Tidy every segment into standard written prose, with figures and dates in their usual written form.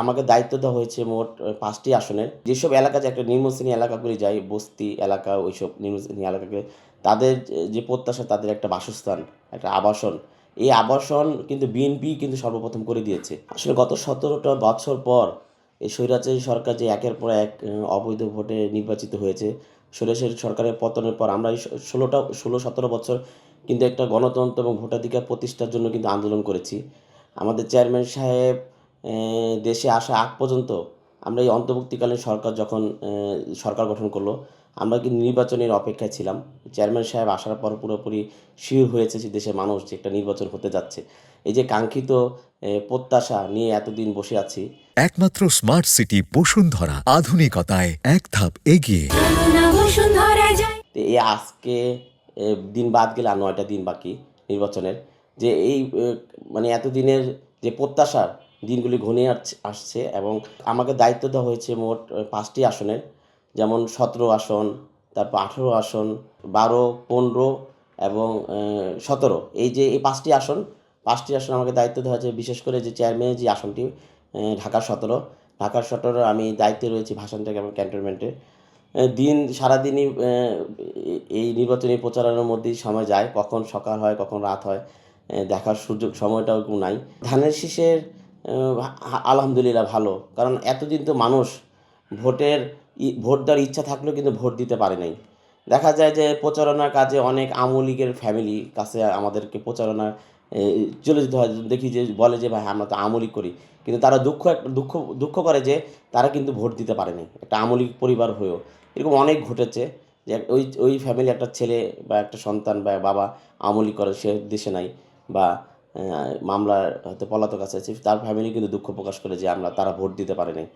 আমাকে দায়িত্ব দেওয়া হয়েছে মোট ৫টি আসনের। যেসব এলাকা যে একটা নিম্নশ্রেণী এলাকাগুলি যায়, বস্তি এলাকা, ওইসব নিম্নশ্রেণী এলাকাকে তাদের যে প্রত্যাশা, তাদের একটা বাসস্থান, একটা আবাসন। এই আবাসন কিন্তু বিএনপি কিন্তু সর্বপ্রথম করে দিয়েছে। আসলে গত ১৭টা বছর পর এই স্বৈরাচারী সরকার যে একের পর এক অবৈধ ভোটে নির্বাচিত হয়েছে, স্বৈরাচারী সরকারের পতনের পর আমরা এই ১৬-১৭ বছর কিন্তু একটা গণতন্ত্র এবং ভোটাধিকার প্রতিষ্ঠার জন্য কিন্তু আন্দোলন করেছি। আমাদের চেয়ারম্যান সাহেব দেশে আসা আগ পর্যন্ত আমরা এই অন্তর্বর্তীকালীন সরকার যখন সরকার গঠন করলো, আমরা কিন্তু নির্বাচনের অপেক্ষায় ছিলাম। চেয়ারম্যান সাহেব আসার পর পুরোপুরি শিওর হয়েছে যে দেশের মানুষ যে একটা নির্বাচন হতে যাচ্ছে। এই যে কাঙ্ক্ষিত প্রত্যাশা নিয়ে এতদিন বসে আছি। একমাত্র স্মার্ট সিটি বসুন্ধরা, আধুনিকতায় এক ধাপ এগিয়ে। তো এই আজকে দিন বাদ গেলে আর ৯টা দিন বাকি নির্বাচনের। যে এই মানে এতদিনের যে প্রত্যাশার দিনগুলি ঘনিয়ে আসছে এবং আমাকে দায়িত্ব দেওয়া হয়েছে মোট ৫টি আসনের। যেমন ১৭ আসন, তারপর ১৮ আসন, ১২, ১৫ এবং ১৭। এই যে এই ৫টি আসন, ৫টি আসন আমাকে দায়িত্ব দেওয়া হয়েছে। বিশেষ করে যে চেয়ারম্যানের যে আসনটি ঢাকা ১৭, ঢাকার ১৭ আমি দায়িত্বে রয়েছি ভাষানটেক এবং ক্যান্টনমেন্টে। সারাদিনই এই নির্বাচনী প্রচারণার মধ্যেই সময় যায়। কখন সকাল হয়, কখন রাত হয়, দেখার সময়টাও নাই। ধানের শীষের আলহামদুলিল্লাহ ভালো। কারণ এতদিন তো মানুষ ভোটের ভোট দেওয়ার ইচ্ছা থাকলেও কিন্তু ভোট দিতে পারে নাই। দেখা যায় যে প্রচারণার কাজে অনেক আওয়ামী লীগের ফ্যামিলি কাছে আমাদেরকে প্রচারণা চলে যেতে হয়। দেখি যে বলে যে, "ভাই আমরা তো আওয়ামী লীগ করি।" কিন্তু তারা দুঃখ করে যে তারা কিন্তু ভোট দিতে পারে নাই। একটা আওয়ামী লীগ পরিবার হয়েও। এরকম অনেক ঘটেছে যে ওই ফ্যামিলি একটা ছেলে বা একটা সন্তান বা বাবা আওয়ামী লীগ করে, সে দেশে নাই বা মামলার হয়তো পলাতক আছে, তার ফ্যামিলি কিন্তু দুঃখ প্রকাশ করে যে তারা ভোট দিতে পারে নাই।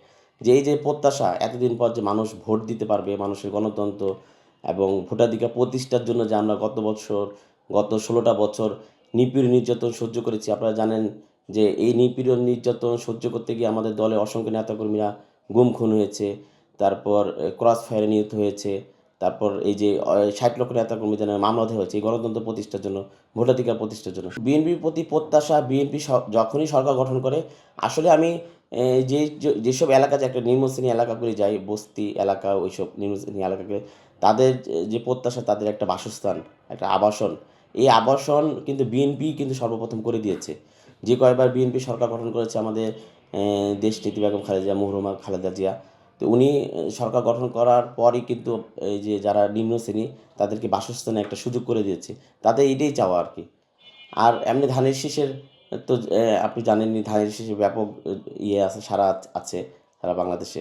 যে এই যে প্রত্যাশা এতদিন পর যে মানুষ ভোট দিতে পারবে, মানুষের গণতন্ত্র এবং ভোটাধিকার প্রতিষ্ঠার জন্য যে আমরা গত ১৬টা বছর নিপীড়ন নির্যাতন সহ্য করেছি। আপনারা জানেন যে এই নিপীড়ন নির্যাতন সহ্য করতে গিয়ে আমাদের দলের অসংখ্য নেতাকর্মীরা গুম খুন হয়েছে। তারপর ক্রস ফায়ারে নিহত হয়েছে। তারপর এই যে ৬০ লক্ষ নেতাকর্মী যেন মামলা দেওয়া হয়েছে এই গণতন্ত্র প্রতিষ্ঠার জন্য, ভোটাধিকার প্রতিষ্ঠার জন্য। বিএনপির প্রতি প্রত্যাশা, বিএনপি যখনই সরকার গঠন করে, আসলে আমি যেসব এলাকা যে একটা নিম্নশ্রেণী এলাকাগুলি যায়, বস্তি এলাকা, ওইসব নিম্নশ্রেণী এলাকাকে তাদের যে প্রত্যাশা, তাদের একটা বাসস্থান, একটা আবাসন। এই আবাসন কিন্তু বিএনপি কিন্তু সর্বপ্রথম করে দিয়েছে। যে কয়বার বিএনপি সরকার গঠন করেছে আমাদের দেশনেত্রী বেগম মরহুমা খালেদা জিয়া। তো উনি সরকার গঠন করার পরই কিন্তু এই যে যারা নিম্ন শ্রেণী তাদেরকে বাসস্থানের একটা সুযোগ করে দিয়েছে। তাদের এটাই চাওয়া আরকি। আর এমনি ধানের শীষের তো আপনি জানেনই ধানের শীষের ব্যাপক আছে, সারা আছে সারা বাংলাদেশে।